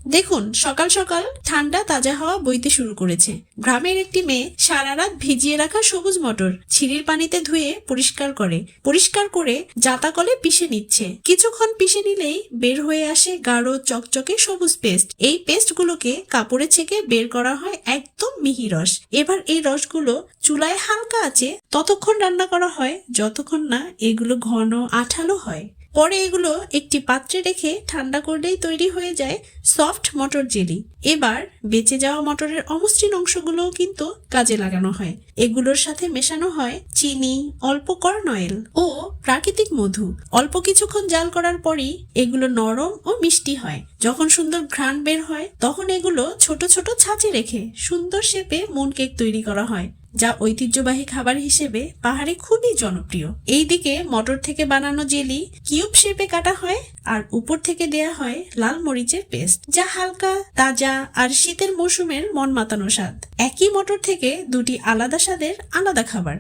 দেখুন, সকাল সকাল ঠান্ডা তাজা হাওয়া বইতে শুরু করেছে। গ্রামের একটি মেয়ে সারা রাত ভিজিয়ে রাখা সবুজ মটর ছিঁড়ির পানিতে ধুয়ে পরিষ্কার করে জাতা কলে পিষে নিচ্ছে। কিছুক্ষণ পিষে নিলেই বের হয়ে আসে গাঢ় চকচকে সবুজ পেস্ট। এই পেস্টগুলোকে কাপড়ে ছেঁকে বের করা হয় একদম মিহি রস। এবার এই রসগুলো চুলায় হালকা আছে ততক্ষণ রান্না করা হয় যতক্ষণ না এগুলো ঘন আঠালো হয়। পরে এগুলো একটি পাত্রে রেখে ঠান্ডা করলেই তৈরি হয়ে যায় সফট মটর জেলি। এবার বেঁচে যাওয়া মটরের অমসৃণ অংশগুলোও কিন্তু কাজে লাগানো হয়। এগুলোর সাথে মেশানো হয় চিনি, অল্প কর্ন অয়েল ও প্রাকৃতিক মধু। অল্প কিছুক্ষণ জাল করার পরই এগুলো নরম ও মিষ্টি হয়। যখন সুন্দর ঘ্রাণ বের হয় তখন এগুলো ছোট ছোট ছাঁচে রেখে সুন্দর শেপে মুন কেক তৈরি করা হয়, যা ঐতিহ্যবাহী খাবার হিসেবে পাহাড়ে খুবই জনপ্রিয়। এইদিকে মটর থেকে বানানো জেলি কিউব শেপে কাটা হয় আর উপর থেকে দেয়া হয় লাল মরিচের পেস্ট, যা হালকা তাজা আর শীতের মৌসুমের মন মাতানো স্বাদ। একই মটর থেকে দুটি আলাদা স্বাদের আলাদা খাবার।